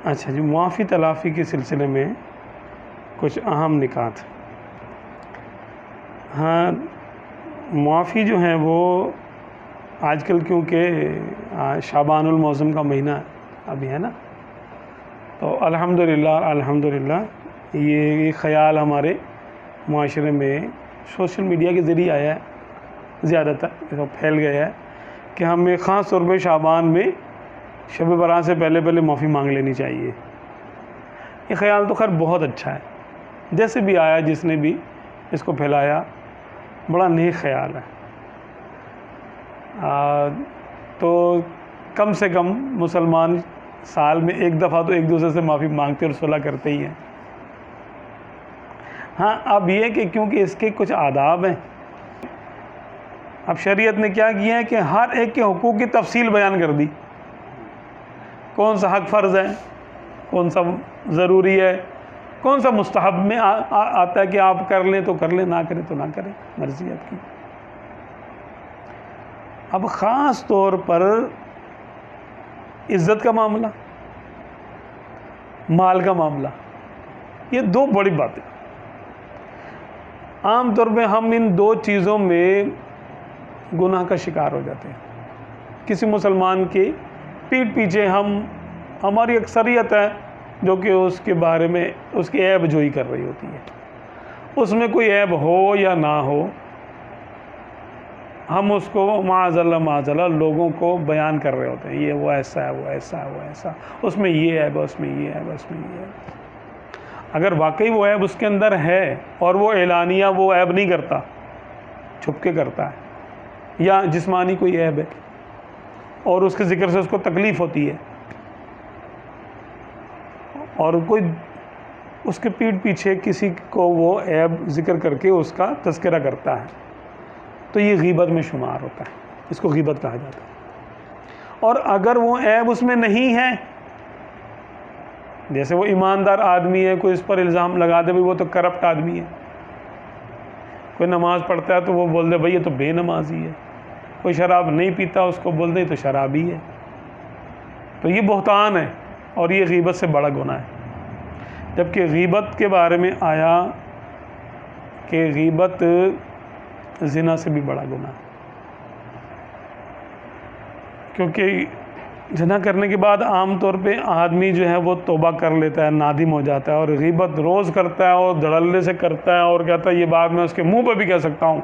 اچھا جی، معافی تلافی کے سلسلے میں کچھ اہم نکات۔ ہاں، معافی جو ہے وہ آج کل کیونکہ شعبان المعظم کا مہینہ ابھی ہے نا، تو الحمدللہ یہ خیال ہمارے معاشرے میں سوشل میڈیا کے ذریعے آیا ہے، زیادہ تر پھیل گیا ہے کہ ہمیں خاص طور پہ شعبان میں شب برات سے پہلے معافی مانگ لینی چاہیے۔ یہ خیال تو خیر بہت اچھا ہے، جیسے بھی آیا، جس نے بھی اس کو پھیلایا، بڑا نیک خیال ہے۔ تو کم سے کم مسلمان سال میں ایک دفعہ تو ایک دوسرے سے معافی مانگتے اور صلح کرتے ہی ہیں۔ ہاں، اب یہ کہ کیونکہ اس کے کچھ آداب ہیں، اب شریعت نے کیا کیا ہے کہ ہر ایک کے حقوق کی تفصیل بیان کر دی، کون سا حق فرض ہے، کون سا ضروری ہے، کون سا مستحب میں آتا ہے کہ آپ کر لیں تو کر لیں، نہ کریں تو نہ کریں، مرضی آپ کی۔ اب خاص طور پر عزت کا معاملہ، مال کا معاملہ، یہ دو بڑی باتیں۔ عام طور پہ ہم ان دو چیزوں میں گناہ کا شکار ہو جاتے ہیں۔ کسی مسلمان کے پیٹھ پیچھے ہماری اکثریت ہے جو کہ اس کے بارے میں اس کی عیب جوئی کر رہی ہوتی ہے، اس میں کوئی عیب ہو یا نہ ہو، ہم اس کو معاذ اللہ لوگوں کو بیان کر رہے ہوتے ہیں، یہ وہ ایسا ہے، وہ ایسا ہے، وہ ایسا، اس میں یہ عیب ہے، اس میں یہ عیب ہے، اس میں یہ عیب۔ اگر واقعی وہ عیب اس کے اندر ہے اور وہ اعلانیہ وہ عیب نہیں کرتا، چھپ کے کرتا ہے، یا جسمانی کوئی عیب ہے اور اس کے ذکر سے اس کو تکلیف ہوتی ہے، اور کوئی اس کے پیٹھ پیچھے کسی کو وہ عیب ذکر کر کے اس کا تذکرہ کرتا ہے، تو یہ غیبت میں شمار ہوتا ہے، اس کو غیبت کہا جاتا ہے۔ اور اگر وہ عیب اس میں نہیں ہے، جیسے وہ ایماندار آدمی ہے، کوئی اس پر الزام لگا دے بھئی وہ تو کرپٹ آدمی ہے، کوئی نماز پڑھتا ہے تو وہ بول دے بھئی یہ تو بے نمازی ہے، کوئی شراب نہیں پیتا اس کو بول دے تو شرابی ہے، تو یہ بہتان ہے اور یہ غیبت سے بڑا گناہ ہے۔ جبکہ غیبت کے بارے میں آیا کہ غیبت زنا سے بھی بڑا گناہ ہے، کیونکہ زنا کرنے کے بعد عام طور پہ آدمی جو ہے وہ توبہ کر لیتا ہے، نادم ہو جاتا ہے، اور غیبت روز کرتا ہے اور دھڑلے سے کرتا ہے اور کہتا ہے یہ بات میں اس کے منہ پہ بھی کہہ سکتا ہوں۔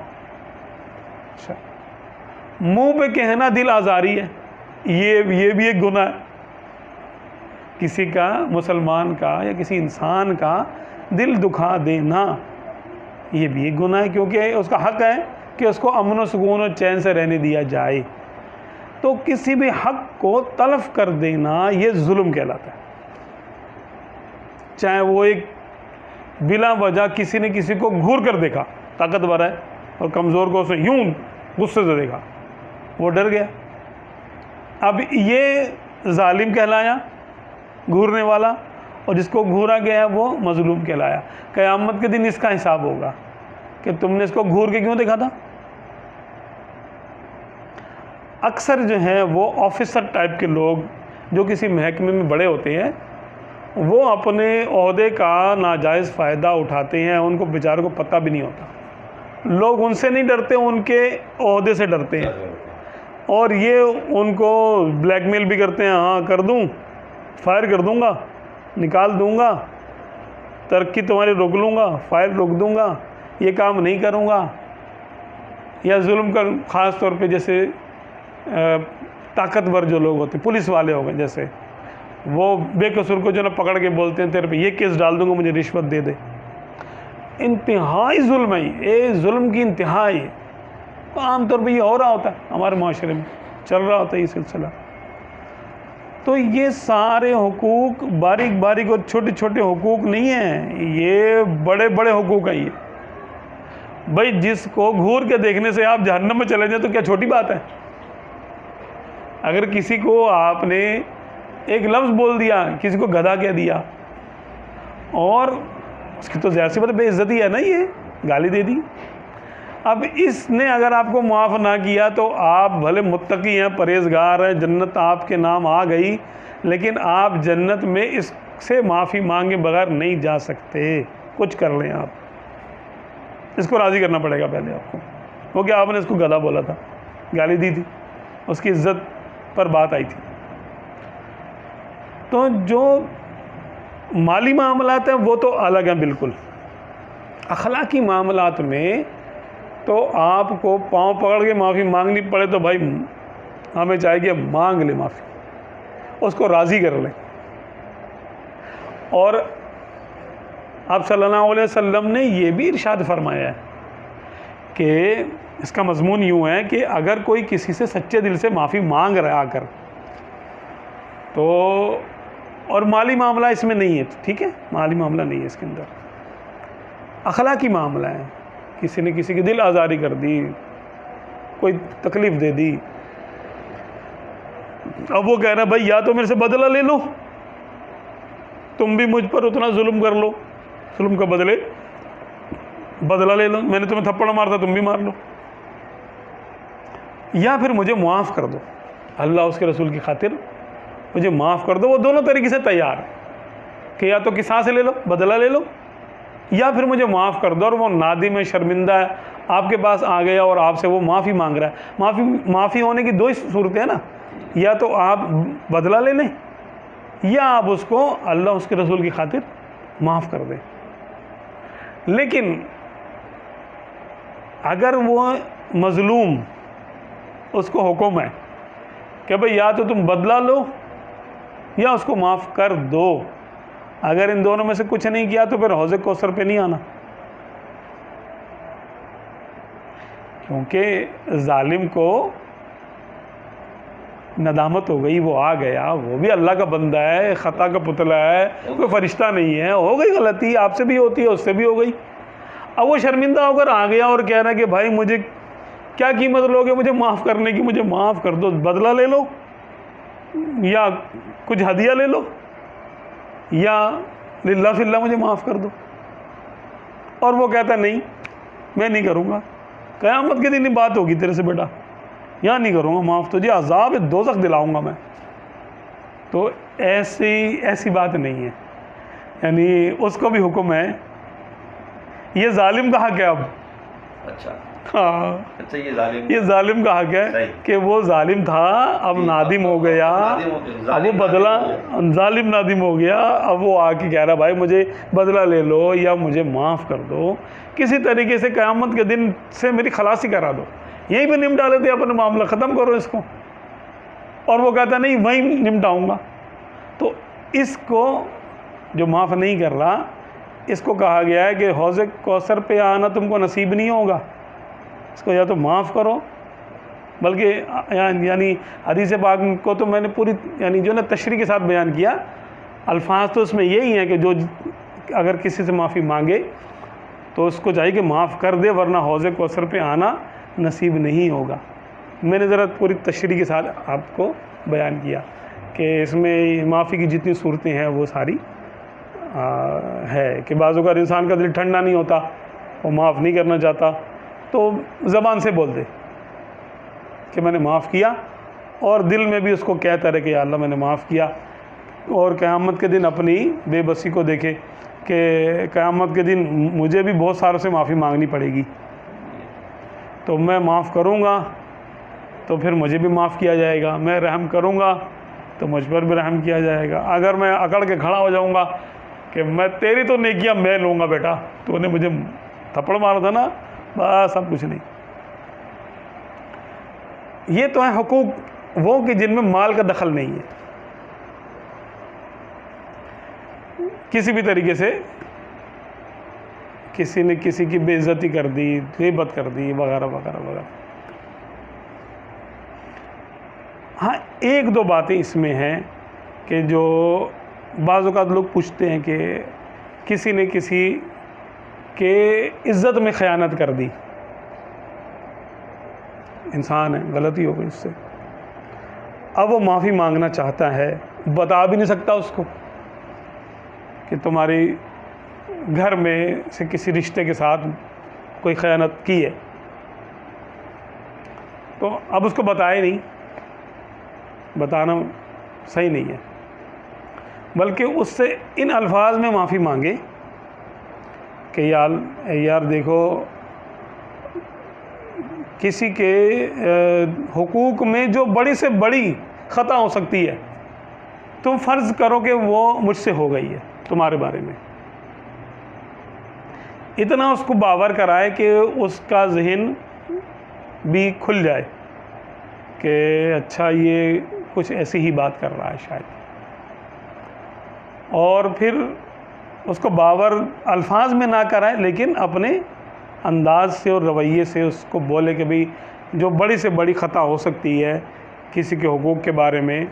اچھا، منہ پہ کہنا دل آزاری ہے، یہ بھی ایک گناہ ہے۔ کسی کا، مسلمان کا یا کسی انسان کا دل دکھا دینا یہ بھی ایک گناہ ہے، کیونکہ اس کا حق ہے کہ اس کو امن و سکون اور چین سے رہنے دیا جائے۔ تو کسی بھی حق کو تلف کر دینا یہ ظلم کہلاتا ہے، چاہے وہ ایک بلا وجہ کسی نے کسی کو گھور کر دیکھا، طاقتور ہے اور کمزور کو اسے یوں غصے سے دیکھا، وہ ڈر گیا، اب یہ ظالم کہلایا، گھورنے والا، اور جس کو گھورا گیا وہ مظلوم کہلایا۔ قیامت کے دن اس کا حساب ہوگا کہ تم نے اس کو گھور کے کیوں دیکھا تھا۔ اکثر جو ہیں وہ آفیسر ٹائپ کے لوگ جو کسی محکمے میں بڑے ہوتے ہیں، وہ اپنے عہدے کا ناجائز فائدہ اٹھاتے ہیں، ان کو بیچاروں کو پتہ بھی نہیں ہوتا، لوگ ان سے نہیں ڈرتے، ان کے عہدے سے ڈرتے ہیں، اور یہ ان کو بلیک میل بھی کرتے ہیں، ہاں کر دوں، فائر کر دوں گا، نکال دوں گا، ترقی تمہاری روک لوں گا، فائر روک دوں گا، یہ کام نہیں کروں گا۔ یا ظلم کا خاص طور پہ جیسے طاقتور جو لوگ ہوتے ہیں، پولیس والے ہو گئے جیسے، وہ بے قصور کو جو نا پکڑ کے بولتے ہیں تیرے پہ یہ کیس ڈال دوں گا، مجھے رشوت دے دے۔ انتہائی ظلم ہے، یہ ظلم کی انتہائی ہے۔ عام طور پہ یہ ہو رہا ہوتا ہے ہمارے معاشرے میں، چل رہا ہوتا ہے یہ سلسلہ۔ تو یہ سارے حقوق باریک باریک اور چھوٹے چھوٹے حقوق نہیں ہیں، یہ بڑے بڑے حقوق ہیں۔ یہ بھائی جس کو گھور کے دیکھنے سے آپ جہنم میں چلے جائیں تو کیا چھوٹی بات ہے؟ اگر کسی کو آپ نے ایک لفظ بول دیا، کسی کو گدھا کہہ دیا، اور اس کی تو ظاہر سی بات ہے بے عزتی ہے نا، یہ گالی دے دی، اب اس نے اگر آپ کو معاف نہ کیا تو آپ بھلے متقی ہیں، پرہیزگار ہیں، جنت آپ کے نام آ گئی، لیکن آپ جنت میں اس سے معافی مانگے بغیر نہیں جا سکتے. کچھ کر لیں آپ، اس کو راضی کرنا پڑے گا پہلے آپ کو. وہ کہ آپ نے اس کو گدھا بولا تھا، گالی دی تھی، اس کی عزت پر بات آئی تھی. تو جو مالی معاملات ہیں وہ تو الگ ہیں بالکل. اخلاقی معاملات میں تو آپ کو پاؤں پکڑ کے معافی مانگنی پڑے تو بھائی ہمیں چاہیے کہ مانگ لیں معافی، اس کو راضی کر لیں. اور آپ صلی اللہ علیہ وسلم نے یہ بھی ارشاد فرمایا ہے کہ اس کا مضمون یوں ہے کہ اگر کوئی کسی سے سچے دل سے معافی مانگ رہا آ کر تو، اور مالی معاملہ اس میں نہیں ہے، ٹھیک ہے، مالی معاملہ نہیں ہے اس کے اندر، اخلاقی معاملہ ہے، کسی نے کسی کی دل آزاری کر دی، کوئی تکلیف دے دی، اب وہ کہہ رہا ہے بھائی یا تو میرے سے بدلہ لے لو، تم بھی مجھ پر اتنا ظلم کر لو، ظلم کا بدلہ لے لو، میں نے تمہیں تھپڑ مارتا تم بھی مار لو، یا پھر مجھے معاف کر دو، اللہ اس کے رسول کی خاطر مجھے معاف کر دو. وہ دونوں طریقے سے تیار ہے کہ یا تو قصاص لے لو، بدلہ لے لو، یا پھر مجھے معاف کر دو. اور وہ نادم ہے، شرمندہ ہے، آپ کے پاس آ گیا اور آپ سے وہ معافی مانگ رہا ہے. معافی ہونے کی دو ہی صورتیں ہیں نا، یا تو آپ بدلہ لے لیں یا آپ اس کو اللہ اس کے رسول کی خاطر معاف کر دیں. لیکن اگر وہ مظلوم، اس کو حکم ہے کہ بھئی یا تو تم بدلہ لو یا اس کو معاف کر دو، اگر ان دونوں میں سے کچھ نہیں کیا تو پھر حوض کوثر پہ نہیں آنا، کیونکہ ظالم کو ندامت ہو گئی، وہ آ گیا، وہ بھی اللہ کا بندہ ہے، خطا کا پتلا ہے، کوئی فرشتہ نہیں ہے، ہو گئی غلطی، آپ سے بھی ہوتی ہے، اس سے بھی ہو گئی. اب وہ شرمندہ ہو کر آ گیا اور کہہ رہا ہے کہ بھائی مجھے کیا قیمت لوگے مجھے معاف کرنے کی، مجھے معاف کر دو، بدلہ لے لو یا کچھ ہدیہ لے لو یا للہ فی اللہ مجھے معاف کر دو. اور وہ کہتا ہے نہیں میں نہیں کروں گا، قیامت کے دن ہی بات ہوگی تیرے سے بیٹا، یہاں نہیں کروں گا معاف، تجھے عذاب دوزخ دلاؤں گا میں. تو ایسی بات نہیں ہے، یعنی اس کو بھی حکم ہے. یہ ظالم کا حق ہے اب، اچھا ہاں اچھا، یہ یہ ظالم کا حق ہے کہ وہ ظالم تھا، اب نادم ہو گیا، اب وہ بدلہ، ظالم نادم ہو گیا، اب وہ آ کے کہہ رہا بھائی مجھے بدلہ لے لو یا مجھے معاف کر دو، کسی طریقے سے قیامت کے دن سے میری خلاصی کرا دو، یہیں پہ نمٹا لیتے اپنا معاملہ، ختم کرو اس کو. اور وہ کہتا نہیں وہیں نمٹاؤں گا. تو اس کو جو معاف نہیں کر رہا، اس کو کہا گیا ہے کہ حوض کوثر پہ آنا تم کو نصیب نہیں ہوگا، اس کو یا تو معاف کرو، بلکہ یعنی حدیث پاک کو تو میں نے پوری یعنی جو نا تشریح کے ساتھ بیان کیا، الفاظ تو اس میں یہی ہیں کہ جو اگر کسی سے معافی مانگے تو اس کو چاہیے کہ معاف کر دے، ورنہ حوض کوثر پہ آنا نصیب نہیں ہوگا. میں نے ذرا پوری تشریح کے ساتھ آپ کو بیان کیا کہ اس میں معافی کی جتنی صورتیں ہیں وہ ساری ہے کہ بعض اوقات انسان کا دل ٹھنڈا نہیں ہوتا، وہ معاف نہیں کرنا چاہتا، تو زبان سے بول دے کہ میں نے معاف کیا، اور دل میں بھی اس کو کہتا رہے کہ یا اللہ میں نے معاف کیا. اور قیامت کے دن اپنی بے بسی کو دیکھے کہ قیامت کے دن مجھے بھی بہت ساروں سے معافی مانگنی پڑے گی، تو میں معاف کروں گا تو پھر مجھے بھی معاف کیا جائے گا، میں رحم کروں گا تو مجھ پر بھی رحم کیا جائے گا. اگر میں اکڑ کے کھڑا ہو جاؤں گا کہ میں تیری تو نیکیاں میں لوں گا بیٹا، تو نے مجھے تھپڑ مارا تھا نا، بس سب کچھ نہیں. یہ تو ہیں حقوق وہ کہ جن میں مال کا دخل نہیں ہے، کسی بھی طریقے سے کسی نے کسی کی بے عزتی کر دی، غیبت کر دی، وغیرہ وغیرہ وغیرہ. ہاں ایک دو باتیں اس میں ہیں کہ جو بعض اوقات لوگ پوچھتے ہیں کہ کسی نے کسی کے عزت میں خیانت کر دی، انسان ہے، غلطی ہو گئی اس سے، اب وہ معافی مانگنا چاہتا ہے، بتا بھی نہیں سکتا اس کو کہ تمہاری گھر میں سے کسی رشتے کے ساتھ کوئی خیانت کی ہے، تو اب اس کو بتائے نہیں، بتانا صحیح نہیں ہے. بلکہ اس سے ان الفاظ میں معافی مانگے کہ یار دیکھو کسی کے حقوق میں جو بڑی سے بڑی خطا ہو سکتی ہے، تم فرض کرو کہ وہ مجھ سے ہو گئی ہے تمہارے بارے میں، اتنا اس کو باور کرائے کہ اس کا ذہن بھی کھل جائے کہ اچھا یہ کچھ ایسی ہی بات کر رہا ہے شاید، اور پھر اس کو باور الفاظ میں نہ کرائے لیکن اپنے انداز سے اور رویے سے اس کو بولے کہ بھئی جو بڑی سے بڑی خطا ہو سکتی ہے کسی کے حقوق کے بارے میں،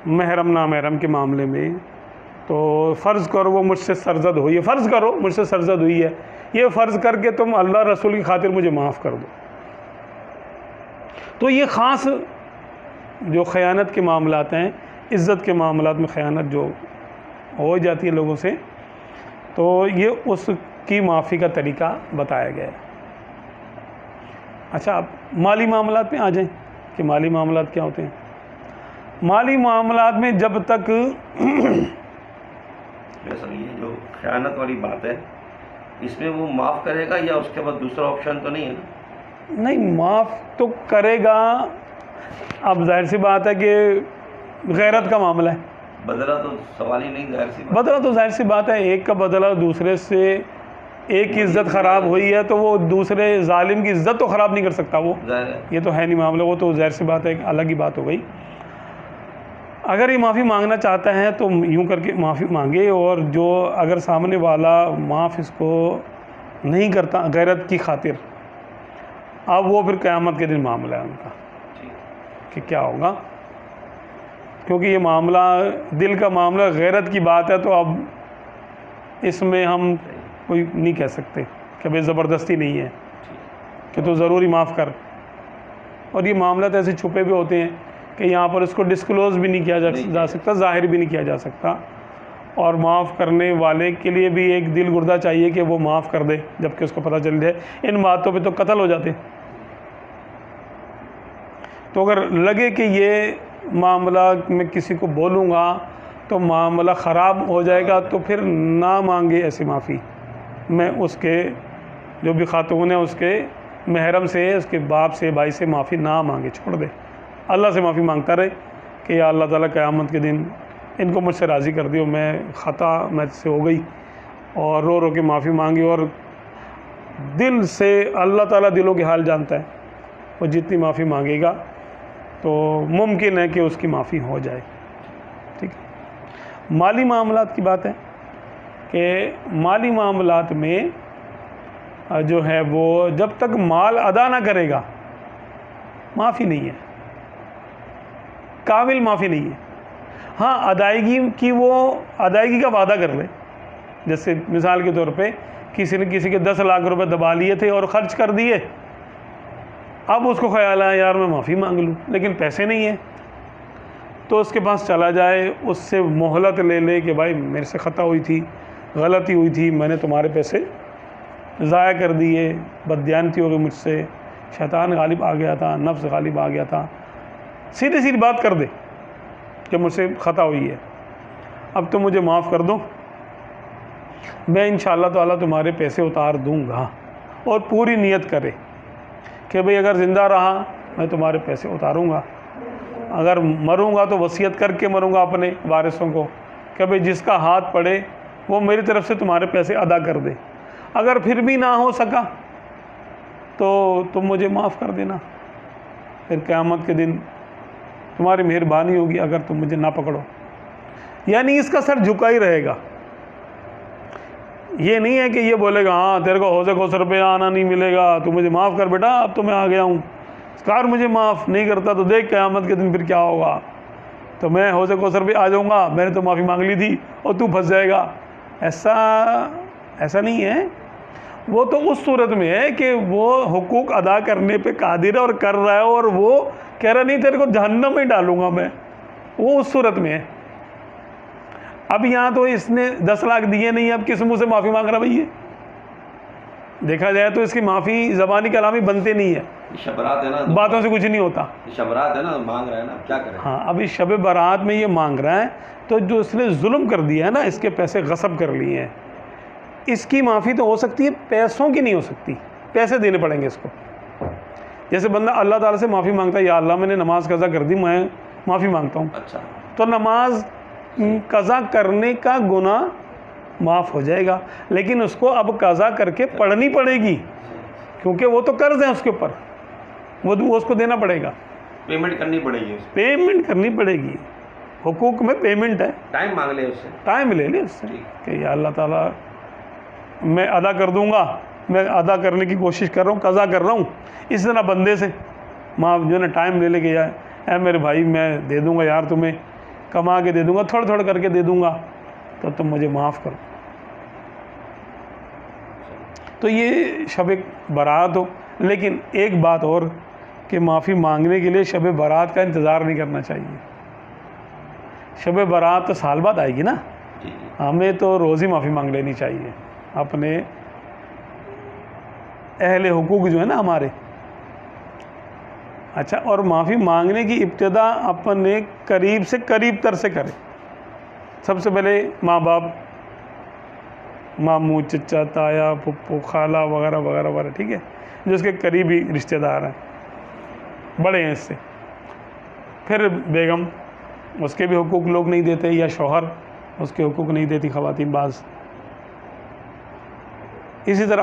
محرم نامحرم کے معاملے میں، تو فرض کرو وہ مجھ سے سرزد ہوئی ہے، فرض کرو مجھ سے سرزد ہوئی ہے، یہ فرض کر کے تم اللہ رسول کی خاطر مجھے معاف کر دو۔ تو یہ خاص جو خیانت کے معاملات ہیں، عزت کے معاملات میں خیانت جو ہو جاتی ہے لوگوں سے، تو یہ اس کی معافی کا طریقہ بتایا گیا ہے۔ اچھا اب مالی معاملات میں آ جائیں کہ مالی معاملات کیا ہوتے ہیں۔ مالی معاملات میں جب تک سر یہ جو خیانت والی بات ہے، اس میں وہ معاف کرے گا یا اس کے بعد دوسرا آپشن تو نہیں ہے نا؟ نہیں، معاف تو کرے گا۔ اب ظاہر سی بات ہے کہ غیرت کا معاملہ ہے، بدلہ تو سوال ہی نہیں، ظاہر سی بات۔ بدلہ تو ظاہر سی بات ہے، ایک کا بدلہ دوسرے سے، ایک کی عزت خراب ہوئی ہے تو وہ دوسرے ظالم کی عزت تو خراب نہیں کر سکتا وہ، ظاہر ہے یہ تو ہے نہیں معاملہ، وہ تو ظاہر سی بات ہے، ایک الگ ہی بات ہو گئی۔ اگر یہ معافی مانگنا چاہتا ہے تو یوں کر کے معافی مانگے، اور جو اگر سامنے والا معاف اس کو نہیں کرتا غیرت کی خاطر، اب وہ پھر قیامت کے دن معاملہ ہے ان کا کہ کیا ہوگا، کیونکہ یہ معاملہ دل کا معاملہ غیرت کی بات ہے، تو اب اس میں ہم کوئی نہیں کہہ سکتے کہ بھئی زبردستی نہیں ہے کہ تو ضروری معاف کر، اور یہ معاملات ایسے چھپے بھی ہوتے ہیں کہ یہاں پر اس کو ڈسکلوز بھی نہیں کیا جا سکتا، ظاہر بھی نہیں کیا جا سکتا، اور معاف کرنے والے کے لیے بھی ایک دل گردہ چاہیے کہ وہ معاف کر دے جبکہ اس کو پتہ چل جائے۔ ان باتوں پہ تو قتل ہو جاتے۔ تو اگر لگے کہ یہ معاملہ میں کسی کو بولوں گا تو معاملہ خراب ہو جائے گا، تو پھر نہ مانگے ایسی معافی، میں اس کے جو بھی خاتون ہے اس کے محرم سے، اس کے باپ سے، بھائی سے معافی نہ مانگے، چھوڑ دے، اللہ سے معافی مانگتا رہے کہ یا اللہ تعالیٰ قیامت کے دن ان کو مجھ سے راضی کر دیو، میں خطا مجھ سے ہو گئی، اور رو رو کے معافی مانگی، اور دل سے اللہ تعالیٰ دلوں کے حال جانتا ہے، وہ جتنی معافی مانگے گا تو ممکن ہے کہ اس کی معافی ہو جائے۔ ٹھیک ہے۔ مالی معاملات کی بات ہے کہ مالی معاملات میں جو ہے وہ جب تک مال ادا نہ کرے گا معافی نہیں ہے، کامل معافی نہیں ہے۔ ہاں ادائیگی کا وعدہ کر لے، جیسے مثال کے طور پہ کسی نے کسی کے 10 لاکھ روپے دبا لیے تھے اور خرچ کر دیے، اب اس کو خیال آیا یار میں معافی مانگ لوں، لیکن پیسے نہیں ہیں، تو اس کے پاس چلا جائے، اس سے مہلت لے لے کہ بھائی میرے سے خطا ہوئی تھی، غلطی ہوئی تھی، میں نے تمہارے پیسے ضائع کر دیے، بددیانتی ہو گئی مجھ سے، شیطان غالب آ گیا تھا، نفس غالب آ گیا تھا، سیدھی سیدھی بات کر دے کہ مجھ سے خطا ہوئی ہے، اب تو مجھے معاف کر دو، میں انشاءاللہ تعالیٰ تمہارے پیسے اتار دوں گا، اور پوری نیت کرے کہ بھئی اگر زندہ رہا میں تمہارے پیسے اتاروں گا، اگر مروں گا تو وصیت کر کے مروں گا اپنے وارثوں کو کہ بھئی جس کا ہاتھ پڑے وہ میری طرف سے تمہارے پیسے ادا کر دے، اگر پھر بھی نہ ہو سکا تو تم مجھے معاف کر دینا، پھر قیامت کے دن تمہاری مہربانی ہوگی اگر تم مجھے نہ پکڑو۔ یعنی اس کا سر جھکا ہی رہے گا، یہ نہیں ہے کہ یہ بولے گا ہاں تیرے کو حوض کوثر پہ آنا نہیں ملے گا، تو مجھے معاف کر بیٹا، اب تو میں آ گیا ہوں، کار مجھے معاف نہیں کرتا تو دیکھ قیامت کے دن پھر کیا ہوگا، تو میں حوض کوثر پہ آ جاؤں گا، میں نے تو معافی مانگ لی تھی اور تو پھنس جائے گا۔ ایسا نہیں ہے، وہ تو اس صورت میں ہے کہ وہ حقوق ادا کرنے پہ قادر ہے اور کر رہا ہے، اور وہ کہہ رہا نہیں تیرے کو جہنم میں ڈالوں گا میں، وہ اس صورت میں ہے۔ اب یہاں تو اس نے 10 لاکھ دیے نہیں، اب کس منہ سے معافی مانگ رہا بھائی؟ دیکھا جائے تو اس کی معافی زبانی کلامی بنتے نہیں ہے, یہ شب برات ہے نا, باتوں سے کچھ نہیں ہوتا. یہ شب برات ہے نا, مانگ رہا ہے نا, کیا کریں. ہاں, ابھی شب برات میں یہ مانگ رہا ہے, تو جو اس نے ظلم کر دیا ہے نا, اس کے پیسے غصب کر لیے ہیں, اس کی معافی تو ہو سکتی ہے, پیسوں کی نہیں ہو سکتی, پیسے دینے پڑیں گے اس کو. جیسے بندہ اللہ تعالیٰ سے معافی مانگتا ہے, یا اللہ میں نے نماز قضا کر دی, میں معافی مانگتا ہوں, اچھا, تو نماز قضا کرنے کا گناہ معاف ہو جائے گا, لیکن اس کو اب قضا کر کے پڑھنی پڑے گی, کیونکہ وہ تو قرض ہے اس کے اوپر, وہ اس کو دینا پڑے گا, پیمنٹ کرنی پڑے گی, پیمنٹ کرنی پڑے گی. حقوق میں پیمنٹ ہے, ٹائم مانگ لے اس سے, ٹائم لے لے اس سے کہ یا اللہ تعالیٰ میں ادا کر دوں گا, میں ادا کرنے کی کوشش کر رہا ہوں, قضا کر رہا ہوں. اس طرح بندے سے ماں جو ہے نا ٹائم لے کے جائے, اے میرے بھائی میں دے دوں گا یار, تمہیں کما کے دے دوں گا, تھوڑا تھوڑا کر کے دے دوں گا, تو تم مجھے معاف کرو. تو یہ شب برات ہو. لیکن ایک بات اور کہ معافی مانگنے کے لیے شب برات کا انتظار نہیں کرنا چاہیے. شب برات تو سال بعد آئے گی نا, ہمیں تو روز ہی معافی مانگ لینی چاہیے اپنے اہل حقوق جو ہے نا ہمارے. اچھا, اور معافی مانگنے کی ابتدا اپنے قریب سے قریب تر سے کرے. سب سے پہلے ماں باپ, ماموں, چچا, تایا, پھپھو, خالہ وغیرہ وغیرہ وغیرہ, ٹھیک ہے, جو اس کے قریبی رشتہ دار ہیں, بڑے ہیں اس سے. پھر بیگم, اس کے بھی حقوق لوگ نہیں دیتے, یا شوہر اس کے حقوق نہیں دیتی خواتین بعض. اسی طرح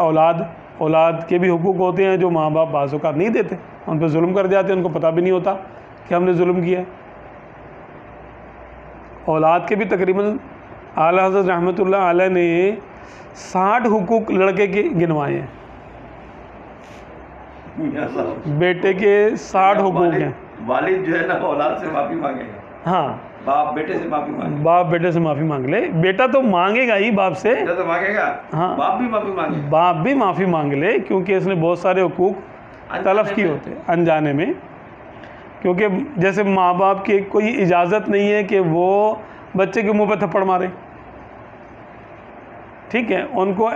اولاد کے بھی حقوق ہوتے ہیں جو ماں باپ بعض اوقات نہیں دیتے, ان پہ ظلم کر جاتے ہیں, ان کو پتہ بھی نہیں ہوتا کہ ہم نے ظلم کیا ہے. اولاد کے بھی تقریباً اعلیٰ حضرت رحمۃ اللہ علیہ نے 60 حقوق لڑکے کے گنوائے ہیں, بیٹے کے 60 حقوق ہیں. والد جو ہے نا اولاد سے معافی مانگے گا, ہاں, باپ بیٹے سے معافی مانگے, باپ بیٹے سے معافی مانگ لے, بیٹا تو مانگے گا ہی باپ سے, بیٹا تو مانگے گا, ہاں, باپ بھی معافی مانگے, باپ بھی معافی مانگ لے, کیونکہ اس نے بہت سارے حقوق تلف کیے ہوتے ہیں انجانے میں. کیونکہ جیسے ماں باپ کی کوئی اجازت نہیں ہے کہ وہ بچے کے منہ پہ تھپڑ مارے, ٹھیک ہے, ان کو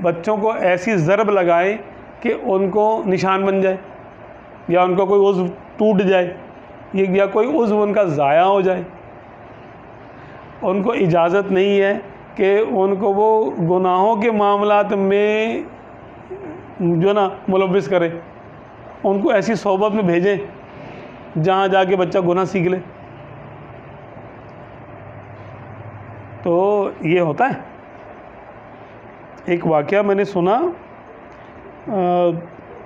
بچوں کو ایسی ضرب لگائے کہ ان کو نشان بن جائے, یا ان کا کوئی عضو ٹوٹ جائے, یا کوئی عضو ان کا ضائع ہو جائے. ان کو اجازت نہیں ہے کہ ان کو وہ گناہوں کے معاملات میں جو نا ملوث کرے, ان کو ایسی صحبت میں بھیجیں جہاں جا کے بچہ گناہ سیکھ لے. تو یہ ہوتا ہے. ایک واقعہ میں نے سنا,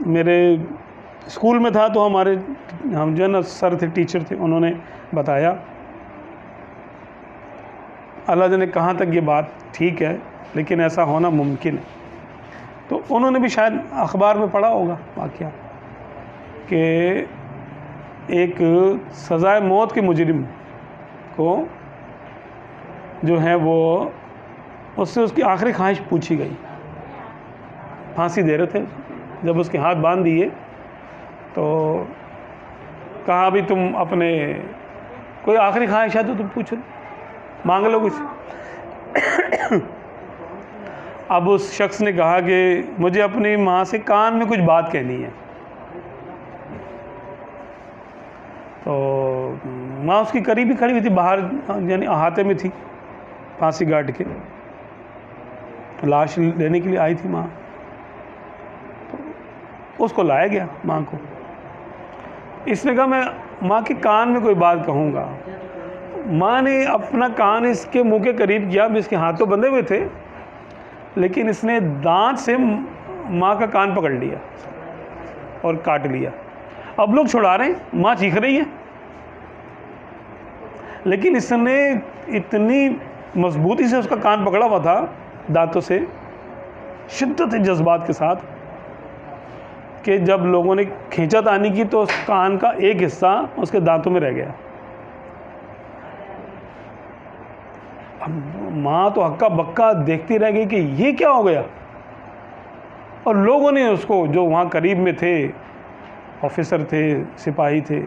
میرے اسکول میں تھا, تو ہم جو ہے نا سر تھے, ٹیچر تھے, انہوں نے بتایا, اللہ جانے کہاں تک یہ بات ٹھیک ہے, لیکن ایسا ہونا ممکن ہے. تو انہوں نے بھی شاید اخبار میں پڑھا ہوگا واقعہ کہ ایک سزائے موت کے مجرم کو جو ہے وہ اس سے اس کی آخری خواہش پوچھی گئی. پھانسی دے رہے تھے, جب اس کے ہاتھ باندھ دیے تو کہا بھی تم اپنے کوئی آخری خواہش ہے تو تم پوچھ لو, مانگ لو کچھ. اب اس شخص نے کہا کہ مجھے اپنی ماں سے کان میں کچھ بات کہنی ہے. تو ماں اس کی قریب ہی کھڑی ہوئی تھی, باہر یعنی احاطے میں تھی پھانسی گاٹ کے, لاش لینے کے لیے آئی تھی ماں. تو اس کو لایا گیا ماں کو. اس نے کہا میں ماں کے کان میں کوئی بات کہوں گا. ماں نے اپنا کان اس کے منہ کے قریب کیا, اس کے ہاتھ تو بندھے ہوئے تھے, لیکن اس نے دانت سے ماں کا کان پکڑ لیا اور کاٹ لیا. اب لوگ چھڑا رہے ہیں, ماں چیخ رہی ہے, لیکن اس نے اتنی مضبوطی سے اس کا کان پکڑا ہوا تھا دانتوں سے, شدت جذبات کے ساتھ, کہ جب لوگوں نے کھینچا تانی کی تو اس کان کا ایک حصہ اس کے دانتوں میں رہ گیا. اب ماں تو ہکا بکا دیکھتی رہ گئی کہ یہ کیا ہو گیا. اور لوگوں نے اس کو, جو وہاں قریب میں تھے, آفیسر تھے, سپاہی تھے,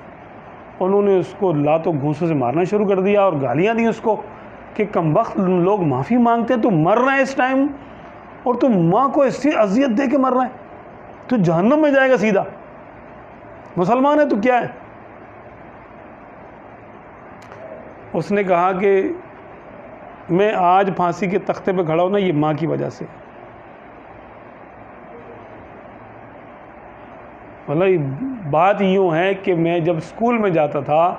انہوں نے اس کو لاتوں گھونسوں سے مارنا شروع کر دیا اور گالیاں دی اس کو کہ کم وقت لوگ معافی مانگتے ہیں, تو مر رہا ہے اس ٹائم, اور تو ماں کو ایسی اذیت دے کے مر رہا ہے، تو جہنم میں جائے گا سیدھا، مسلمان ہے تو کیا ہے؟ اس نے کہا کہ میں آج پھانسی کے تختے پہ کھڑا ہوں نا، یہ ماں کی وجہ سے۔ مطلب بات یوں ہے کہ میں جب اسکول میں جاتا تھا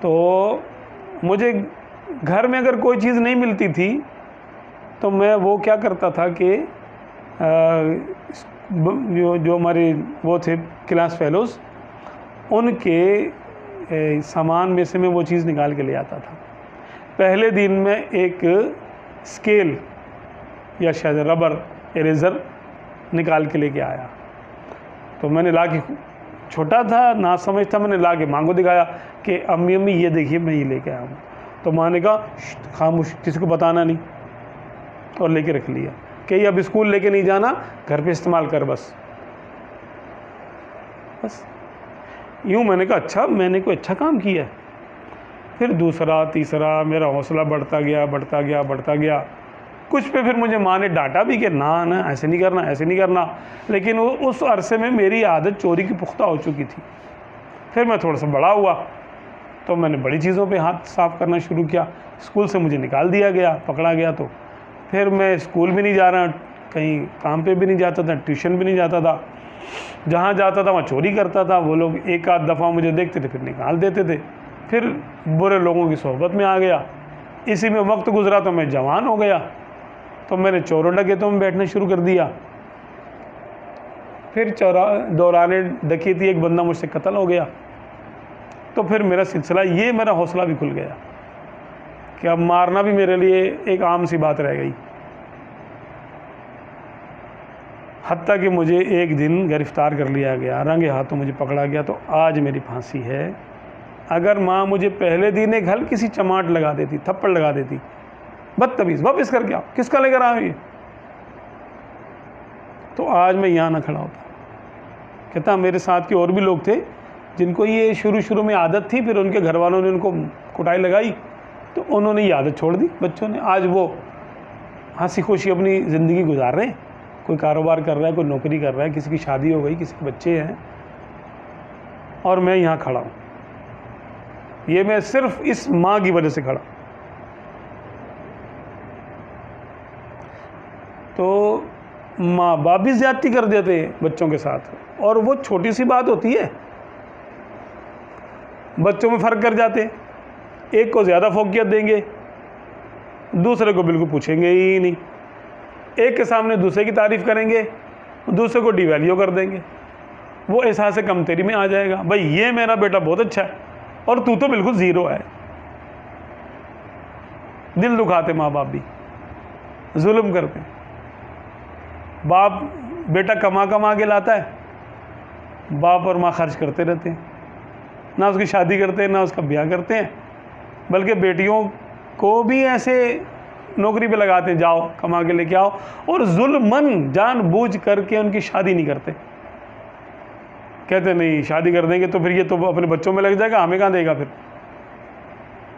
تو مجھے گھر میں اگر کوئی چیز نہیں ملتی تھی تو میں وہ کیا کرتا تھا کہ جو ہمارے وہ تھے کلاس فیلوز، ان کے سامان میں سے میں وہ چیز نکال کے لے آتا تھا۔ پہلے دن میں ایک اسکیل یا شاید ربر اریزر نکال کے لے کے آیا، تو میں نے لا کے، چھوٹا تھا نا سمجھ تھا، میں نے لا کے ماں کو دکھایا کہ امی امی یہ دیکھیے میں یہ لے کے آیا ہوں۔ تو ماں نے کہا خاموش، کسی کو بتانا نہیں، اور لے کے رکھ لیا کہ یہ اب اسکول لے کے نہیں جانا، گھر پہ استعمال کر بس۔ یوں میں نے کہا اچھا، میں نے کوئی اچھا کام کیا ہے۔ پھر دوسرا تیسرا میرا حوصلہ بڑھتا گیا۔ کچھ پہ پھر مجھے ماں نے ڈانٹا بھی کہ نا ایسے نہیں کرنا، لیکن وہ اس عرصے میں میری عادت چوری کی پختہ ہو چکی تھی۔ پھر میں تھوڑا سا بڑا ہوا تو میں نے بڑی چیزوں پہ ہاتھ صاف کرنا شروع کیا، اسکول سے مجھے نکال دیا گیا، پکڑا گیا، تو پھر میں اسکول بھی نہیں جا رہا، کہیں کام پہ بھی نہیں جاتا تھا، ٹیوشن بھی نہیں جاتا تھا، جہاں جاتا تھا وہاں چوری کرتا تھا۔ وہ لوگ ایک آدھ دفعہ مجھے دیکھتے تھے پھر نکال دیتے تھے، پھر برے لوگوں کی صحبت میں آ گیا۔ اسی میں وقت گزرا تو میں جوان ہو گیا، تو میں نے چوروں ڈکیتوں میں بیٹھنا شروع کر دیا۔ پھر دوران ڈکیتی ایک بندہ مجھ سے قتل ہو گیا، تو پھر میرا سلسلہ، یہ میرا حوصلہ بھی کھل گیا کہ اب مارنا بھی میرے لیے ایک عام سی بات رہ گئی۔ حتیٰ کہ مجھے ایک دن گرفتار کر لیا گیا، رنگے ہاتھوں مجھے پکڑا گیا، تو آج میری پھانسی ہے۔ اگر ماں مجھے پہلے دن ایک ہلکی سی چماٹ لگا دیتی، تھپڑ لگا دیتی، بدتمیز واپس کر کے آؤ، کس کا لے کر آؤ یہ، تو آج میں یہاں نہ کھڑا ہوتا۔ کہتا میرے ساتھ کے اور بھی لوگ تھے جن کو یہ شروع میں عادت تھی، پھر ان کے گھر والوں نے ان کو کٹائی لگائی تو انہوں نے یہ عادت چھوڑ دی بچوں نے، آج وہ ہنسی خوشی اپنی زندگی گزار رہے ہیں، کوئی کاروبار کر رہا ہے، کوئی نوکری کر رہا ہے، کسی کی شادی ہو گئی، کسی کے بچے ہیں، اور میں یہاں کھڑا ہوں۔ یہ میں صرف اس ماں کی وجہ سے کھڑا۔ تو ماں باپ بھی زیادتی کر دیتے ہیں بچوں کے ساتھ، اور وہ چھوٹی سی بات ہوتی ہے، بچوں میں فرق کر جاتے ہیں، ایک کو زیادہ فوقیت دیں گے، دوسرے کو بالکل پوچھیں گے ہی نہیں، ایک کے سامنے دوسرے کی تعریف کریں گے، دوسرے کو ڈی ویلیو کر دیں گے، وہ احساس کمتری میں آ جائے گا، بھائی یہ میرا بیٹا بہت اچھا ہے اور تو بالکل زیرو ہے۔ دل دکھاتے ماں باپ بھی، ظلم کرتے ہیں۔ باپ بیٹا کما کے لاتا ہے، باپ اور ماں خرچ کرتے رہتے ہیں، نہ اس کی شادی کرتے ہیں، نہ اس کا بیاہ کرتے ہیں، بلکہ بیٹیوں کو بھی ایسے نوکری پہ لگاتے ہیں، جاؤ کما کے لے کے آؤ، اور ظلمن جان بوجھ کر کے ان کی شادی نہیں کرتے، کہتے نہیں شادی کر دیں گے تو پھر یہ تو اپنے بچوں میں لگ جائے گا، ہمیں کہاں دے گا۔ پھر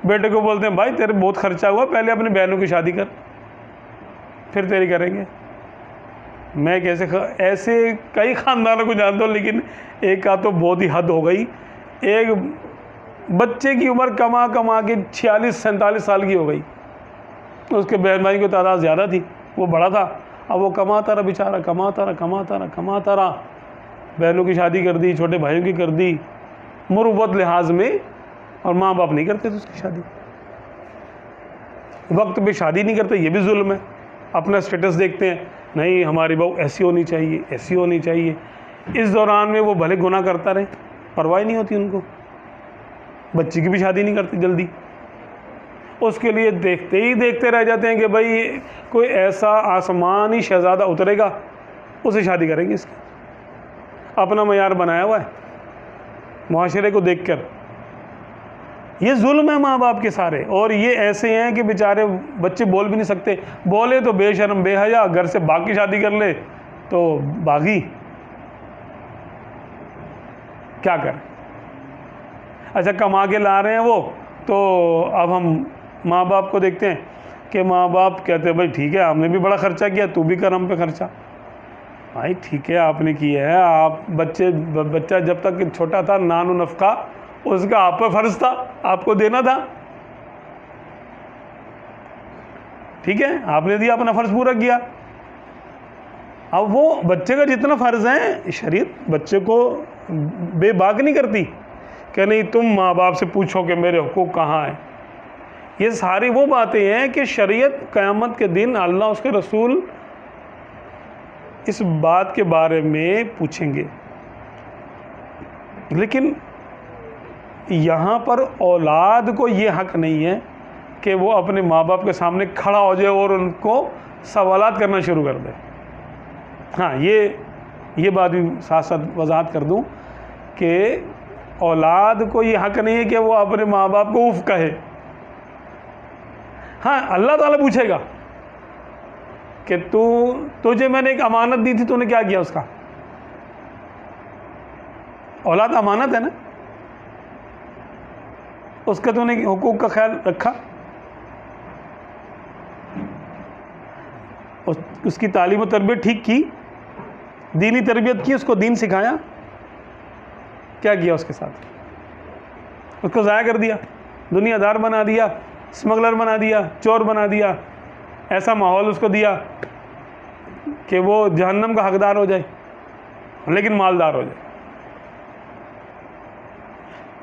بیٹے کو بولتے ہیں بھائی تیرے بہت خرچہ ہوا، پہلے اپنی بہنوں کی شادی کر، پھر تیری کریں گے۔ میں ایسے کئی خاندانوں کو جانتا ہوں، لیکن ایک کا تو بہت ہی حد ہو گئی۔ ایک بچے کی عمر کما کے 46-47 سال کی ہو گئی، اس کے بہن بھائی کی تعداد زیادہ تھی، وہ بڑا تھا، اب وہ کماتا رہا بیچارہ، کماتا رہا، بہنوں کی شادی کر دی، چھوٹے بھائیوں کی کر دی مروت لحاظ میں، اور ماں باپ نہیں کرتے تھے اس کی شادی، وقت پہ شادی نہیں کرتے، یہ بھی ظلم ہے۔ اپنا اسٹیٹس دیکھتے ہیں، نہیں ہماری بہو ایسی ہونی چاہیے، اس دوران میں وہ بھلے گناہ کرتا رہے، پرواہ نہیں ہوتی ان کو، بچی کی بھی شادی نہیں کرتے جلدی، اس کے لیے دیکھتے رہ جاتے ہیں کہ بھائی کوئی ایسا آسمانی شہزادہ اترے گا، اسے شادی کریں گے، اس کی اپنا معیار بنایا ہوا ہے معاشرے کو دیکھ کر۔ یہ ظلم ہے ماں باپ کے سارے، اور یہ ایسے ہیں کہ بیچارے بچے بول بھی نہیں سکتے، بولے تو بے شرم بے حیا، گھر سے باغ کی شادی کر لے تو باغی، کیا کریں۔ اچھا کما کے لا رہے ہیں وہ، تو اب ہم ماں باپ کو دیکھتے ہیں، کہ ماں باپ کہتے بھائی ٹھیک ہے ہم نے بھی بڑا خرچہ کیا، تو بھی کر ہم پہ خرچہ. بھائی ٹھیک ہے آپ نے کیا ہے، آپ بچہ جب تک چھوٹا تھا نان و نفقہ اس کا آپ پہ فرض تھا، آپ کو دینا تھا. ٹھیک ہے آپ نے دیا، اپنا فرض پورا کیا. اب وہ بچے کا جتنا فرض ہے شریعت بچے کو بے باک نہیں کرتی کہ نہیں تم ماں باپ سے پوچھو کہ میرے حقوق کہاں ہیں. یہ ساری وہ باتیں ہیں کہ شریعت قیامت کے دن اللہ اس کے رسول اس بات کے بارے میں پوچھیں گے. لیکن یہاں پر اولاد کو یہ حق نہیں ہے کہ وہ اپنے ماں باپ کے سامنے کھڑا ہو جائے اور ان کو سوالات کرنا شروع کر دے. ہاں یہ بات بھی ساتھ ساتھ وضاحت کر دوں کہ اولاد کو یہ حق نہیں ہے کہ وہ اپنے ماں باپ کو اف کہے. ہاں اللہ تعالیٰ پوچھے گا کہ تجھے میں نے ایک امانت دی تھی، تو نے کیا کیا اس کا. اولاد امانت ہے نا، اس کا تو نے حقوق کا خیال رکھا، اس کی تعلیم و تربیت ٹھیک کی، دینی تربیت کی، اس کو دین سکھایا، کیا کیا اس کے ساتھ؟ اس کو ضائع کر دیا، دنیا دار بنا دیا، اسمگلر بنا دیا، چور بنا دیا، ایسا ماحول اس کو دیا کہ وہ جہنم کا حقدار ہو جائے لیکن مالدار ہو جائے.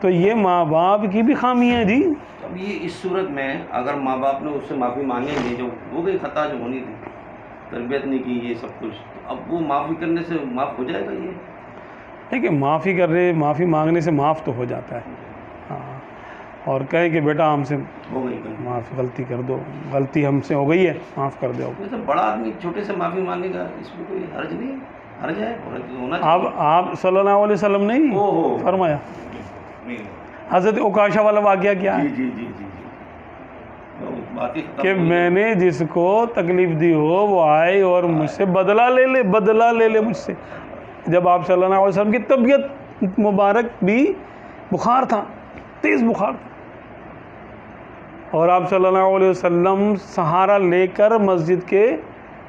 تو یہ ماں باپ کی بھی خامی ہے جی. اب یہ اس صورت میں اگر ماں باپ نے اس سے معافی مانگے نہیں، جو وہ گئی خطا جو ہونی تھی، تربیت نہیں کی، یہ سب کچھ، اب وہ معافی کرنے سے معاف ہو جائے گا. یہ دیکھیں معافی مانگنے سے معاف تو ہو جاتا ہے. ہاں اور کہے کہ بیٹا ہم سے ہو گئی معاف، غلطی کر دو، غلطی ہم سے ہو گئی ہے، معاف کر دو. جیسے بڑا آدمی چھوٹے سے معافی مانگے گا، اس میں کوئی حرج نہیں ہے. حرج ہے، ہونا چاہیے. آپ صلی اللہ علیہ وسلم نے فرمایا. حضرت عکاشہ والا واقعہ کیا ہے جی کہ میں نے جس کو تکلیف دی ہو وہ آئے اور مجھ سے بدلہ لے لے مجھ سے. جب آپ صلی اللہ علیہ وسلم کی طبیعت مبارک بھی بخار تھا، تیز بخار تھا، اور آپ صلی اللہ علیہ وسلم سہارا لے کر مسجد کے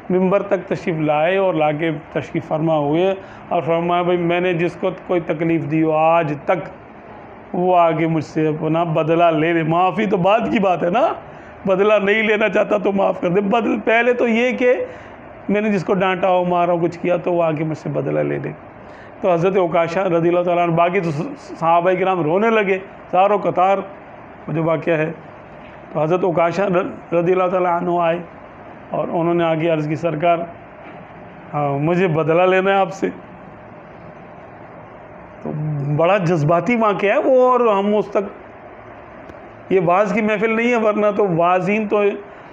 ممبر تک تشریف لائے اور لا کے تشریف فرما ہوئے اور فرمایا بھائی میں نے جس کو کوئی تکلیف دی ہو آج تک وہ آگے مجھ سے اپنا بدلہ لے لے. معافی تو بعد کی بات ہے نا، بدلہ نہیں لینا چاہتا تو معاف کر دے. پہلے تو یہ کہ میں نے جس کو ڈانٹا ہو، مارا ہو، کچھ کیا تو وہ آگے مجھ سے بدلہ لے لے. تو حضرت عکاشہ رضی اللہ تعالیٰ عنہ، باقی تو صحابہ کرام رونے لگے چاروں قطار، وہ جو واقعہ ہے. تو حضرت عکاشہ رضی اللہ تعالیٰ عنہ آئے اور انہوں نے آگے عرض کی سرکار مجھے بدلہ لینا ہے آپ سے. تو بڑا جذباتی واقعہ ہے وہ، اور ہم اس تک یہ واعظ کی محفل نہیں ہے، ورنہ تو واعظین تو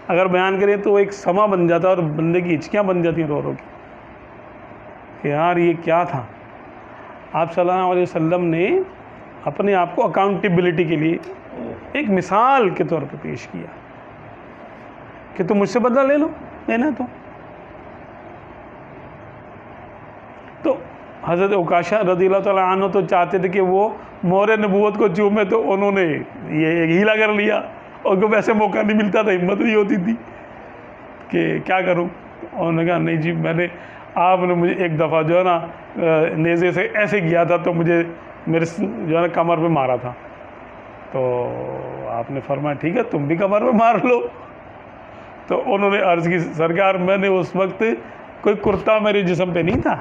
اگر بیان کریں تو ایک سما بن جاتا ہے اور بندے کی ہچکیاں بن جاتی ہیں رو رو کی کہ یار یہ کیا تھا. آپ صلی اللہ علیہ وسلم نے اپنے آپ کو اکاؤنٹیبلٹی کے لیے ایک مثال کے طور پہ پیش کیا کہ تم مجھ سے بدلہ لے لو، لینا تو حضرت عکاشہ رضی اللہ تعالیٰ عنہ تو چاہتے تھے کہ وہ مہر نبوت کو چومے، تو انہوں نے یہ ایک ہیلا کر لیا، اور کو ویسے موقع نہیں ملتا تھا، ہمت نہیں ہوتی تھی کہ کیا کروں. انہوں نے کہا نہیں جی آپ نے مجھے ایک دفعہ جو ہے نا نیزے سے ایسے کیا تھا تو مجھے میرے جو ہے نا کمر پہ مارا تھا. تو آپ نے فرمایا ٹھیک ہے تم بھی کمر پہ مار لو. تو انہوں نے عرض کی سرکار میں نے اس وقت کوئی کرتا میرے جسم پہ نہیں تھا،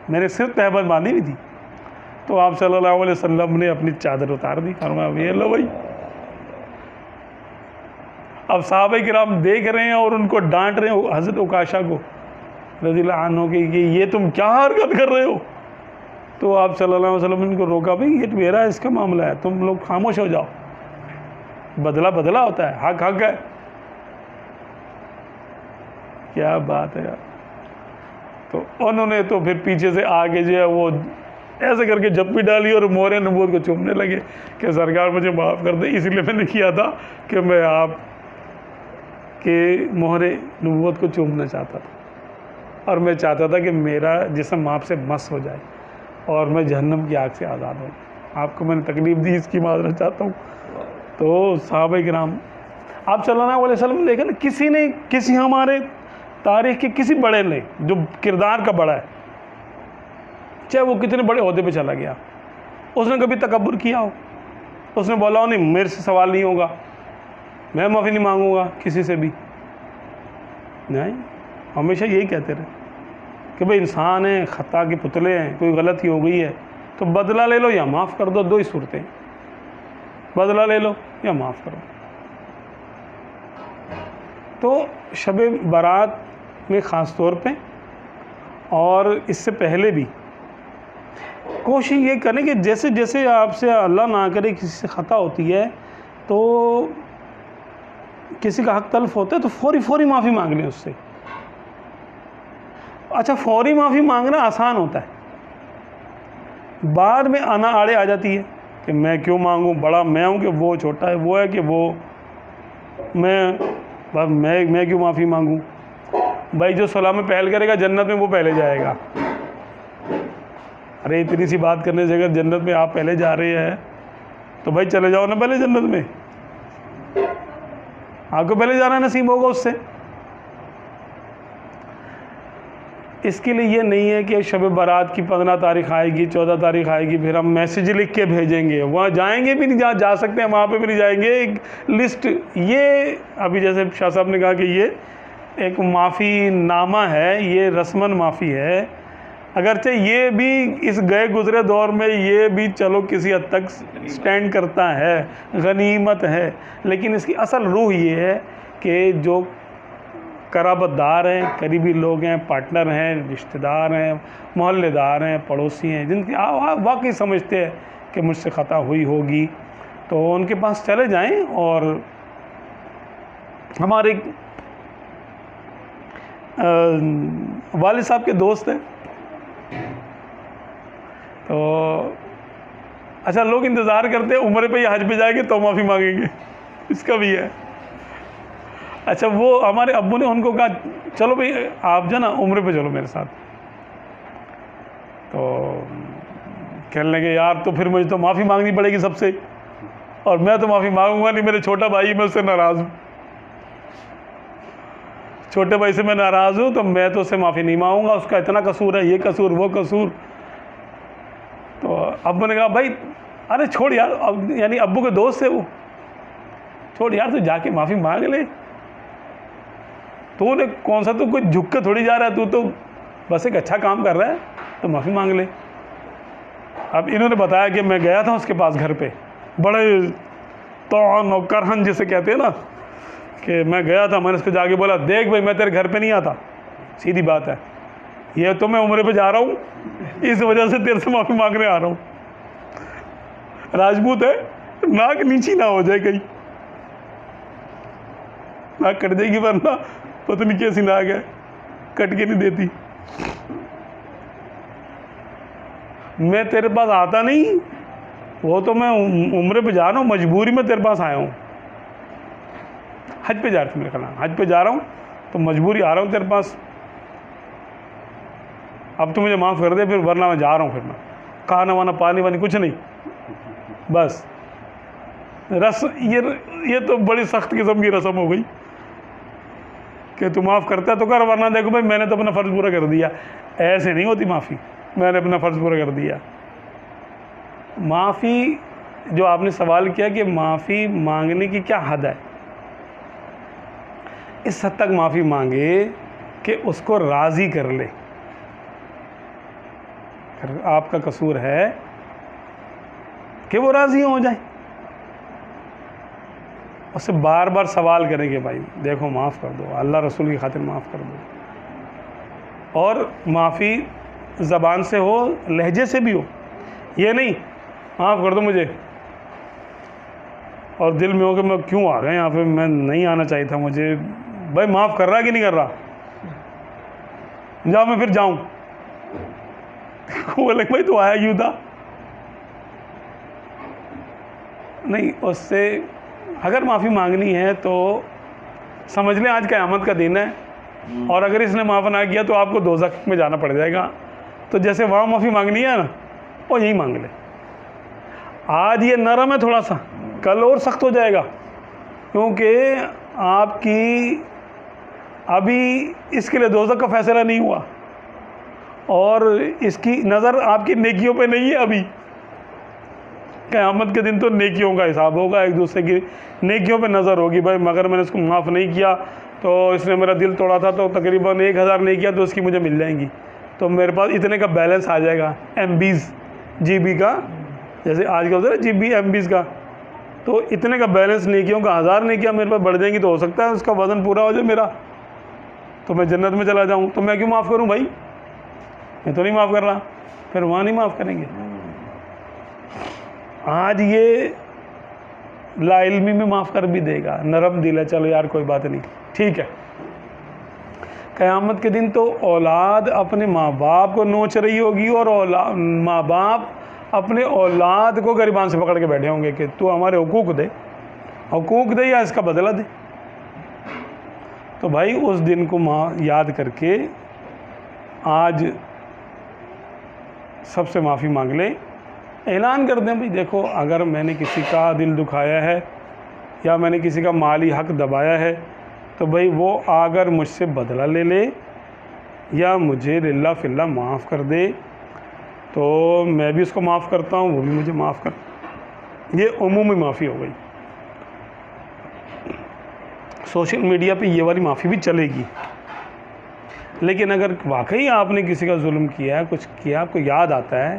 میرے صرف تہبند باندھی ہوئی تھی. تو آپ صلی اللہ علیہ وسلم نے اپنی چادر اتار دی، فرمایا یہ لو بھائی. اب صحابہ کرام دیکھ رہے ہیں اور ان کو ڈانٹ رہے ہیں حضرت عکاشہ کو رضی اللہ عنہ کہ یہ تم کیا حرکت کر رہے ہو. تو آپ صلی اللہ علیہ وسلم نے ان کو روکا، بھائی یہ میرا اس کا معاملہ ہے، تم لوگ خاموش ہو جاؤ، بدلہ ہوتا ہے، حق ہے. کیا بات ہے یار. تو انہوں نے تو پھر پیچھے سے آگے جو ہے وہ ایسے کر کے جپی ڈالی اور مہر نبوت کو چومنے لگے کہ سرکار مجھے معاف کر دے، اس لیے میں نے کیا تھا کہ میں آپ کے مہر نبوت کو چومنا چاہتا تھا، اور میں چاہتا تھا کہ میرا جسم آپ سے مس ہو جائے اور میں جہنم کی آگ سے آزاد ہوں. آپ کو میں نے تکلیف دی، اس کی معذرت چاہتا ہوں. تو صحابہ کرام آپ صلی اللہ علیہ وسلم دیکھیں نا، کسی نے، کسی ہمارے تاریخ کے کسی بڑے نے جو کردار کا بڑا ہے، چاہے وہ کتنے بڑے عہدے پہ چلا گیا، اس نے کبھی تکبر کیا ہو؟ اس نے بولا ہو نہیں میرے سے سوال نہیں ہوگا، میں معافی نہیں مانگوں گا کسی سے بھی؟ نہیں، ہمیشہ یہی کہتے رہے کہ بھئی انسان ہیں، خطا کے پتلے ہیں، کوئی غلطی ہو گئی ہے تو بدلہ لے لو یا معاف کر دو، دو ہی صورتیں، بدلہ لے لو یا معاف کرو۔ تو شب برات میں خاص طور پہ اور اس سے پہلے بھی کوشش یہ کریں کہ جیسے جیسے آپ سے اللہ نہ کرے کسی سے خطا ہوتی ہے تو کسی کا حق تلف ہوتا ہے تو فوری معافی مانگ لیں اس سے۔ اچھا، فوری معافی مانگنا آسان ہوتا ہے، بعد میں آنا آڑے آ جاتی ہے کہ میں کیوں مانگوں، بڑا میں ہوں کہ وہ چھوٹا ہے، وہ ہے کہ وہ میں کیوں معافی مانگوں؟ بھائی جو صلاح میں پہل کرے گا جنت میں وہ پہلے جائے گا۔ ارے اتنی سی بات کرنے سے اگر جنت میں آپ پہلے جا رہے ہیں تو بھائی چلے جاؤ نا پہلے جنت میں، آپ کو پہلے جانا نصیب ہوگا اس سے۔ اس کے لیے یہ نہیں ہے کہ شب برات کی 15 تاریخ آئے گی، 14 تاریخ آئے گی، پھر ہم میسیج لکھ کے بھیجیں گے، وہاں جائیں گے بھی نہیں، جہاں جا سکتے ہیں وہاں پہ بھی نہیں جائیں گے، ایک لسٹ، یہ ابھی جیسے شاہ صاحب نے کہا کہ یہ ایک معافی نامہ ہے، یہ رسماً معافی ہے، اگرچہ یہ بھی اس گئے گزرے دور میں یہ بھی چلو کسی حد تک سٹینڈ کرتا ہے، غنیمت ہے، لیکن اس کی اصل روح یہ ہے کہ جو قرابت دار ہیں، قریبی لوگ ہیں، پارٹنر ہیں، رشتہ دار ہیں، محلے دار ہیں، پڑوسی ہیں، جن کی آپ واقعی سمجھتے ہیں کہ مجھ سے خطا ہوئی ہوگی، تو ان کے پاس چلے جائیں۔ اور ہمارے والد صاحب کے دوست ہیں، تو اچھا لوگ انتظار کرتے ہیں عمرے پہ یا حج پہ جائیں گے تو معافی مانگیں گے، اس کا بھی ہے۔ اچھا وہ ہمارے ابو نے ان کو کہا چلو بھئی آپ جو نا عمرے پہ چلو میرے ساتھ، تو کہنے لگے یار تو پھر مجھے تو معافی مانگنی پڑے گی سب سے، اور میں تو معافی مانگوں گا نہیں، میرے چھوٹا بھائی میں اس سے ناراض ہوں، چھوٹے بھائی سے میں ناراض ہوں تو میں تو اس سے معافی نہیں مانگوں گا، اس کا اتنا قصور ہے، یہ قصور وہ قصور۔ تو ابو نے کہا بھائی ارے چھوڑ یار، یعنی ابو کے دوست سے وہ، چھوڑ یار تو جا کے معافی مانگ لے، تو نے کون سا، تو کوئی جھک کے تھوڑی جا رہا ہے، تو بس ایک اچھا کام کر رہا ہے تو معافی مانگ لے۔ اب انہوں نے بتایا کہ میں گیا تھا اس کے پاس گھر پہ، بڑے طعن و کرہن جسے کہتے ہیں نا، کہ میں گیا تھا، میں نے اس کو جا کے بولا دیکھ بھائی میں تیرے گھر پہ نہیں آتا، سیدھی بات ہے، یہ تو میں عمرے پہ جا رہا ہوں اس وجہ سے تیرے سے معافی مانگنے آ رہا ہوں، راجپوت ہے، ناک نیچی نہ ہو جائے کہیں، ناک کٹ جائے گی ورنہ پتہ نہیں کیسی ناک ہے، کٹ کے نہیں دیتی۔ میں تیرے پاس آتا نہیں، وہ تو میں عمرے پہ جا رہا ہوں، مجبوری میں تیرے پاس آیا ہوں، حج پہ جا رہا ہوں، میرے خیال حج پہ جا رہا ہوں تو مجبوری آ رہا ہوں تیرے پاس، اب تو مجھے معاف کر دے پھر، ورنہ میں جا رہا ہوں، پھر میں کھانا وانا پانی وانی کچھ نہیں، بس یہ تو بڑی سخت قسم کی رسم ہو گئی کہ تو معاف کرتا ہے تو کر، ورنہ دیکھو بھائی میں نے تو اپنا فرض پورا کر دیا۔ ایسے نہیں ہوتی معافی، میں نے اپنا فرض پورا کر دیا۔ معافی جو آپ نے سوال کیا کہ معافی مانگنے کی کیا حد ہے، اس حد تک معافی مانگے کہ اس کو راضی کر لے، آپ کا قصور ہے کہ وہ راضی ہو جائیں، اس سے بار بار سوال کریں کہ بھائی دیکھو معاف کر دو، اللہ رسول کی خاطر معاف کر دو، اور معافی زبان سے ہو، لہجے سے بھی ہو، یہ نہیں معاف کر دو مجھے اور دل میں ہو کہ میں کیوں آ گیا یہاں پہ، میں نہیں آنا چاہیے تھا مجھے، بھائی معاف کر رہا کہ نہیں کر رہا، جاؤ میں پھر جاؤں، بولے بھائی تو آیا کیوں تھا؟ نہیں، اس سے اگر معافی مانگنی ہے تو سمجھ لیں آج قیامت کا دن ہے، اور اگر اس نے معاف نہ کیا تو آپ کو دوزخ میں جانا پڑ جائے گا، تو جیسے وہاں معافی مانگنی ہے نا وہ یہی مانگ لے، آج یہ نرم ہے تھوڑا سا، کل اور سخت ہو جائے گا، کیونکہ آپ کی ابھی اس کے لیے دوزخ کا فیصلہ نہیں ہوا، اور اس کی نظر آپ کی نیکیوں پہ نہیں ہے ابھی. قیامت کے دن تو نیکیوں کا حساب ہوگا، ایک دوسرے کی نیکیوں پہ نظر ہوگی. بھائی مگر میں نے اس کو معاف نہیں کیا تو اس نے میرا دل توڑا تھا، تو تقریباً 1000 نہیں کیا تو اس کی مجھے مل جائیں گی، تو میرے پاس اتنے کا بیلنس آ جائے گا، MBs GB کا، جیسے آج کل ہوتا ہے GB MBs کا. تو اتنے کا بیلنس نیکیوں کا 1000 نیکیاں میرے پاس بڑھ جائیں گی، تو ہو سکتا ہے اس کا وزن پورا ہو جائے میرا، تو میں جنت میں چلا جاؤں. تو میں کیوں معاف کروں بھائی؟ میں تو نہیں معاف کر رہا. پھر وہاں نہیں معاف کریں گے. آج یہ لا علمی میں معاف کر بھی دے گا، نرم دل ہے، چلو یار کوئی بات نہیں، ٹھیک ہے. قیامت کے دن تو اولاد اپنے ماں باپ کو نوچ رہی ہوگی، اور ماں باپ اپنے اولاد کو گریبان سے پکڑ کے بیٹھے ہوں گے کہ تو ہمارے حقوق دے یا اس کا بدلہ دے. تو بھائی اس دن کو یاد کر کے آج سب سے معافی مانگ لیں، اعلان کر دیں بھائی دیکھو اگر میں نے کسی کا دل دکھایا ہے یا میں نے کسی کا مالی حق دبایا ہے تو بھائی وہ اگر مجھ سے بدلہ لے لے یا مجھے للہ فی اللہ معاف کر دے تو میں بھی اس کو معاف کرتا ہوں، وہ بھی مجھے معاف کر. یہ عمومی معافی ہو گئی. سوشل میڈیا پہ یہ والی معافی بھی چلے گی، لیکن اگر واقعی آپ نے کسی کا ظلم کیا ہے، کچھ کیا، آپ کو یاد آتا ہے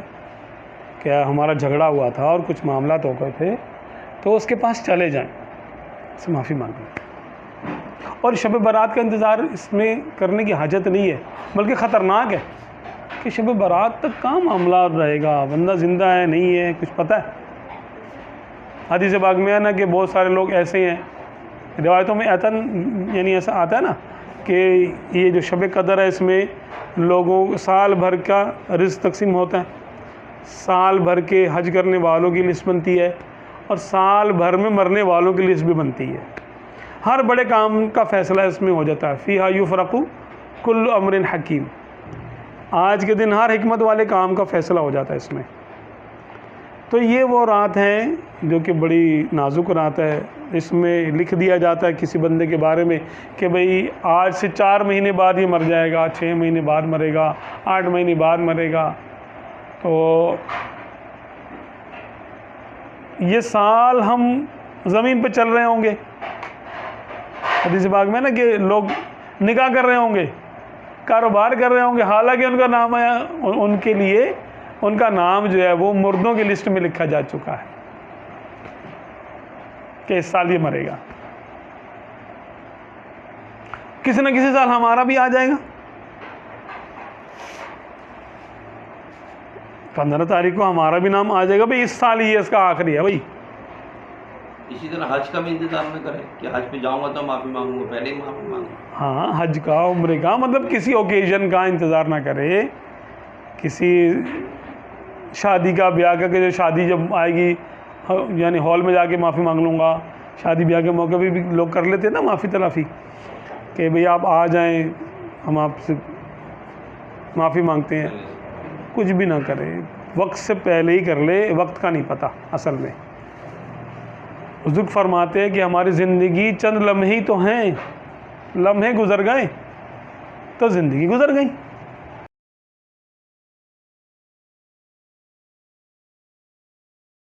کہ ہمارا جھگڑا ہوا تھا اور کچھ معاملات ہو گئے تھے، تو اس کے پاس چلے جائیں، اس سے معافی مانگیں. اور شب برات کا انتظار اس میں کرنے کی حاجت نہیں ہے، بلکہ خطرناک ہے کہ شب برات تک کہاں معاملہ رہے گا، بندہ زندہ ہے نہیں ہے کچھ پتہ ہے. حدیث پاک میں ہے نا کہ بہت سارے لوگ ایسے ہیں، روایتوں میں یعنی ایسا آتا ہے نا کہ یہ جو شب قدر ہے اس میں لوگوں سال بھر کا رزق تقسیم ہوتا ہے، سال بھر کے حج کرنے والوں کی لسٹ بنتی ہے، اور سال بھر میں مرنے والوں کی لسٹ بھی بنتی ہے. ہر بڑے کام کا فیصلہ اس میں ہو جاتا ہے. فیہا یفرق کل امر حکیم. آج کے دن ہر حکمت والے کام کا فیصلہ ہو جاتا ہے اس میں. تو یہ وہ رات ہے جو کہ بڑی نازک رات ہے. اس میں لکھ دیا جاتا ہے کسی بندے کے بارے میں کہ بھئی آج سے 4 مہینے بعد یہ مر جائے گا، 6 مہینے بعد مرے گا، 8 مہینے بعد مرے گا. تو یہ سال ہم زمین پہ چل رہے ہوں گے. حدیث پاک میں نا کہ لوگ نکاح کر رہے ہوں گے، کاروبار کر رہے ہوں گے، حالانکہ ان کا نام ہے، ان کے لیے ان کا نام جو ہے وہ مردوں کی لسٹ میں لکھا جا چکا ہے کہ اس سال یہ مرے گا. کسی نہ کسی سال ہمارا بھی آ جائے گا. 15 تاریخ کو ہمارا بھی نام آ جائے گا بھئی اس سال یہ اس کا آخری ہے. بھئی اسی طرح حج کا بھی انتظار نہ کرے کہ حج پہ جاؤں گا تو معافی مانگوں گا، پہلے ہی معافی مانگوں. ہاں، حج کا، عمرے کا، مطلب کسی اوکیزن کا انتظار نہ کرے، کسی شادی کا، بیاہ کا، کہ شادی جب آئے گی یعنی ہال میں جا کے معافی مانگ لوں گا. شادی بیاہ کے موقع پہ بھی لوگ کر لیتے ہیں نا معافی تلافی کہ بھئی آپ آ جائیں ہم آپ سے معافی مانگتے ہیں. کچھ بھی نہ کرے، وقت سے پہلے ہی کر لے. وقت کا نہیں پتہ اصل میں. حضور فرماتے ہیں کہ ہماری زندگی چند لمحے ہی تو ہیں، لمحے گزر گئے تو زندگی گزر گئی.